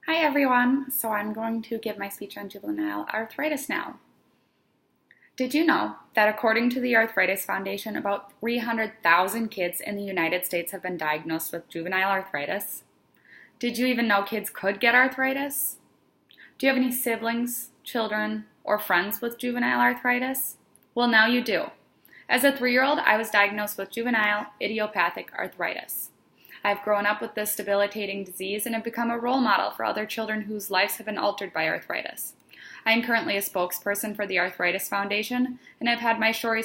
Hi everyone, so I'm going to give my speech on juvenile arthritis now. Did you know that according to the Arthritis Foundation, about 300,000 kids in the United States have been diagnosed with juvenile arthritis? Did you even know kids could get arthritis? Do you have any siblings, children, or friends with juvenile arthritis? Well, now you do. As a 3-year-old, I was diagnosed with juvenile idiopathic arthritis. I've grown up with this debilitating disease and have become a role model for other children whose lives have been altered by arthritis. I am currently a spokesperson for the Arthritis Foundation and have had my story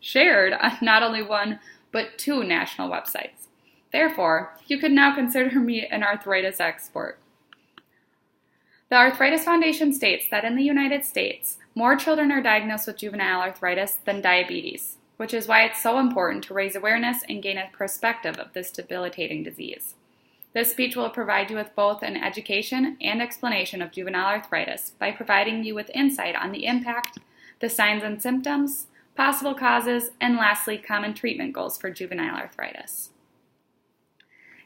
shared on not only one, but 2 national websites. Therefore, you could now consider me an arthritis expert. The Arthritis Foundation states that in the United States, more children are diagnosed with juvenile arthritis than diabetes, which is why it's so important to raise awareness and gain a perspective of this debilitating disease. This speech will provide you with both an education and explanation of juvenile arthritis by providing you with insight on the impact, the signs and symptoms, possible causes, and lastly, common treatment goals for juvenile arthritis.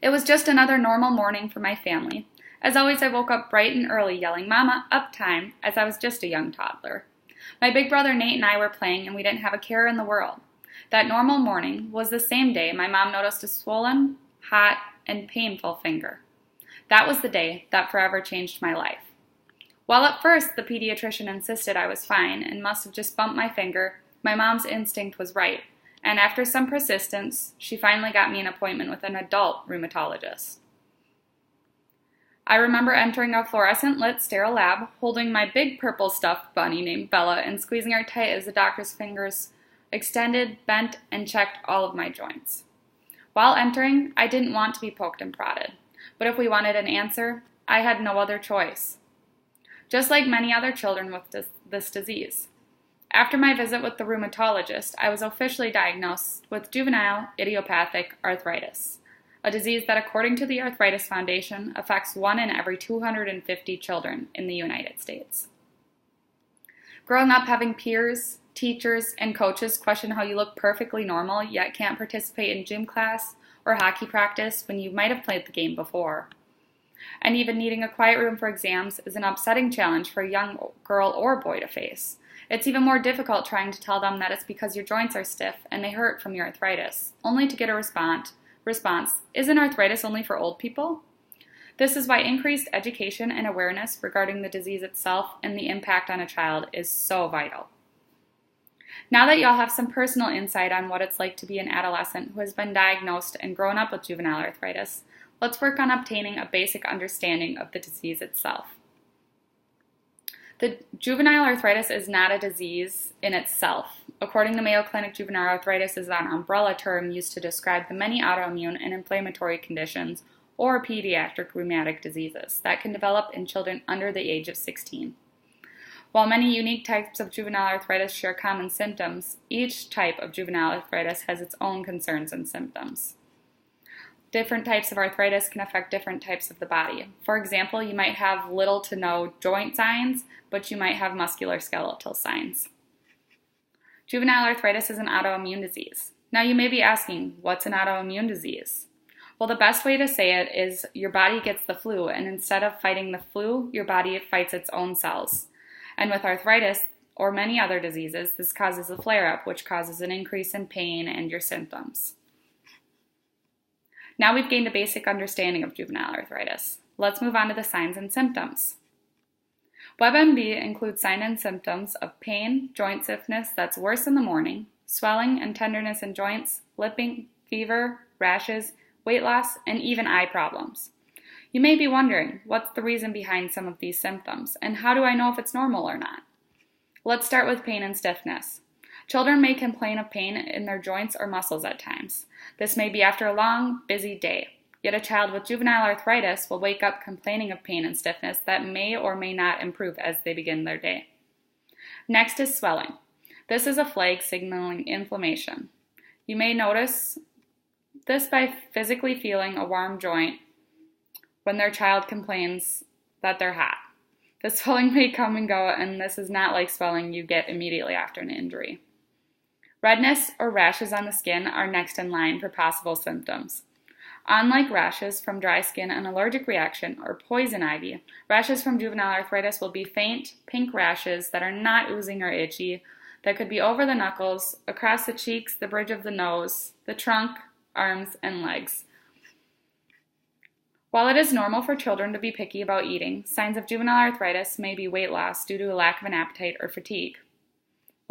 It was just another normal morning for my family. As always, I woke up bright and early yelling, "Mama, up time," as I was just a young toddler. My big brother Nate and I were playing and we didn't have a care in the world. That normal morning was the same day my mom noticed a swollen, hot, and painful finger. That was the day that forever changed my life. While at first the pediatrician insisted I was fine and must have just bumped my finger, my mom's instinct was right, and after some persistence, she finally got me an appointment with an adult rheumatologist. I remember entering a fluorescent-lit sterile lab, holding my big purple stuffed bunny named Bella and squeezing her tight as the doctor's fingers extended, bent, and checked all of my joints. While entering, I didn't want to be poked and prodded, but if we wanted an answer, I had no other choice. Just like many other children with this disease. After my visit with the rheumatologist, I was officially diagnosed with juvenile idiopathic arthritis, a disease that, according to the Arthritis Foundation, affects 1 in every 250 children in the United States. Growing up having peers, teachers, and coaches question how you look perfectly normal yet can't participate in gym class or hockey practice when you might have played the game before. And even needing a quiet room for exams is an upsetting challenge for a young girl or boy to face. It's even more difficult trying to tell them that it's because your joints are stiff and they hurt from your arthritis, only to get a response, "Isn't arthritis only for old people?" This is why increased education and awareness regarding the disease itself and the impact on a child is so vital. Now that y'all have some personal insight on what it's like to be an adolescent who has been diagnosed and grown up with juvenile arthritis, let's work on obtaining a basic understanding of the disease itself. The juvenile arthritis is not a disease in itself. According to Mayo Clinic, juvenile arthritis is an umbrella term used to describe the many autoimmune and inflammatory conditions or pediatric rheumatic diseases that can develop in children under the age of 16. While many unique types of juvenile arthritis share common symptoms, each type of juvenile arthritis has its own concerns and symptoms. Different types of arthritis can affect different types of the body. For example, you might have little to no joint signs, but you might have musculoskeletal signs. Juvenile arthritis is an autoimmune disease. Now you may be asking, what's an autoimmune disease? Well, the best way to say it is your body gets the flu, and instead of fighting the flu, your body fights its own cells. And with arthritis, or many other diseases, this causes a flare-up, which causes an increase in pain and your symptoms. Now we've gained a basic understanding of juvenile arthritis. Let's move on to the signs and symptoms. WebMD includes signs and symptoms of pain, joint stiffness that's worse in the morning, swelling and tenderness in joints, lipping, fever, rashes, weight loss, and even eye problems. You may be wondering, what's the reason behind some of these symptoms, and how do I know if it's normal or not? Let's start with pain and stiffness. Children may complain of pain in their joints or muscles at times. This may be after a long, busy day. Yet a child with juvenile arthritis will wake up complaining of pain and stiffness that may or may not improve as they begin their day. Next is swelling. This is a flag signaling inflammation. You may notice this by physically feeling a warm joint when their child complains that they're hot. The swelling may come and go, and this is not like swelling you get immediately after an injury. Redness or rashes on the skin are next in line for possible symptoms. Unlike rashes from dry skin, an allergic reaction, or poison ivy, rashes from juvenile arthritis will be faint, pink rashes that are not oozing or itchy, that could be over the knuckles, across the cheeks, the bridge of the nose, the trunk, arms, and legs. While it is normal for children to be picky about eating, signs of juvenile arthritis may be weight loss due to a lack of an appetite or fatigue.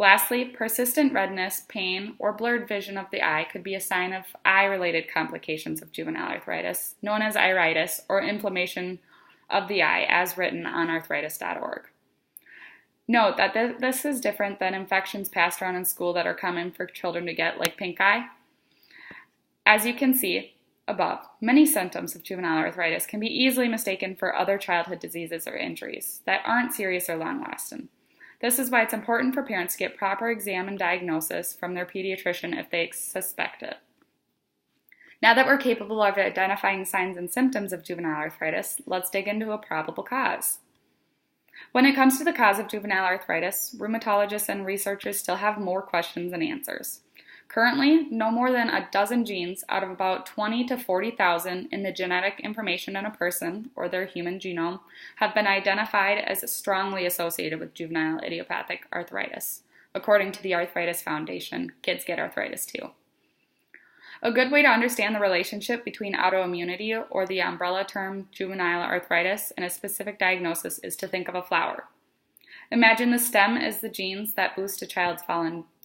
Lastly, persistent redness, pain, or blurred vision of the eye could be a sign of eye-related complications of juvenile arthritis, known as iritis or inflammation of the eye, as written on arthritis.org. Note that this is different than infections passed around in school that are common for children to get, like pink eye. As you can see above, many symptoms of juvenile arthritis can be easily mistaken for other childhood diseases or injuries that aren't serious or long-lasting. This is why it's important for parents to get proper exam and diagnosis from their pediatrician if they suspect it. Now that we're capable of identifying signs and symptoms of juvenile arthritis, let's dig into a probable cause. When it comes to the cause of juvenile arthritis, rheumatologists and researchers still have more questions than answers. Currently, no more than a dozen genes out of about 20 to 40,000 in the genetic information in a person, or their human genome, have been identified as strongly associated with juvenile idiopathic arthritis. According to the Arthritis Foundation, kids get arthritis too. A good way to understand the relationship between autoimmunity, or the umbrella term juvenile arthritis, and a specific diagnosis is to think of a flower. Imagine the stem as the genes that boost a child's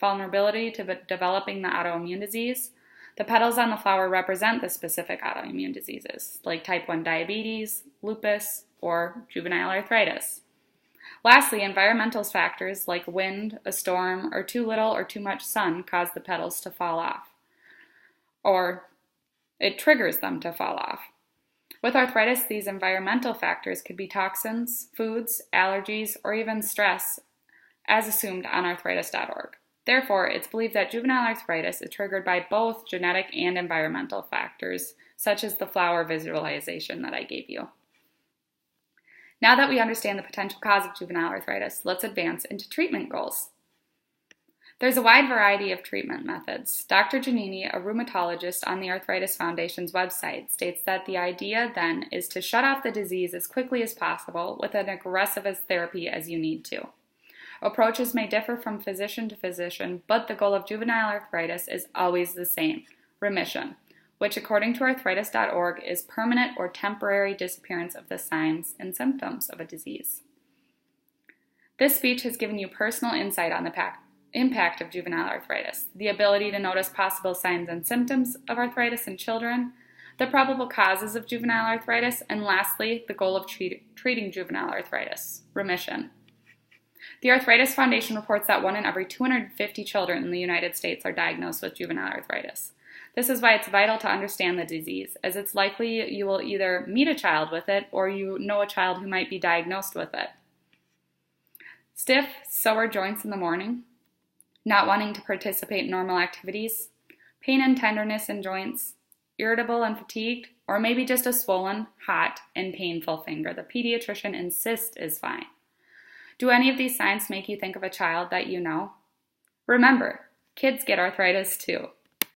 vulnerability to developing the autoimmune disease. The petals on the flower represent the specific autoimmune diseases, like type 1 diabetes, lupus, or juvenile arthritis. Lastly, environmental factors like wind, a storm, or too little or too much sun cause the petals to fall off, or it triggers them to fall off. With arthritis, these environmental factors could be toxins, foods, allergies, or even stress, as assumed on arthritis.org. Therefore, it's believed that juvenile arthritis is triggered by both genetic and environmental factors, such as the flower visualization that I gave you. Now that we understand the potential cause of juvenile arthritis, let's advance into treatment goals. There's a wide variety of treatment methods. Dr. Giannini, a rheumatologist on the Arthritis Foundation's website, states that the idea then is to shut off the disease as quickly as possible with an aggressive therapy as you need to. Approaches may differ from physician to physician, but the goal of juvenile arthritis is always the same: remission, which according to arthritis.org is permanent or temporary disappearance of the signs and symptoms of a disease. This speech has given you personal insight on the impact of juvenile arthritis, the ability to notice possible signs and symptoms of arthritis in children, the probable causes of juvenile arthritis, and lastly, the goal of treating juvenile arthritis, remission. The Arthritis Foundation reports that 1 in every 250 children in the United States are diagnosed with juvenile arthritis. This is why it's vital to understand the disease, as it's likely you will either meet a child with it or you know a child who might be diagnosed with it. Stiff, sore joints in the morning, not wanting to participate in normal activities, pain and tenderness in joints, irritable and fatigued, or maybe just a swollen, hot, and painful finger the pediatrician insists is fine. Do any of these signs make you think of a child that you know? Remember, kids get arthritis too.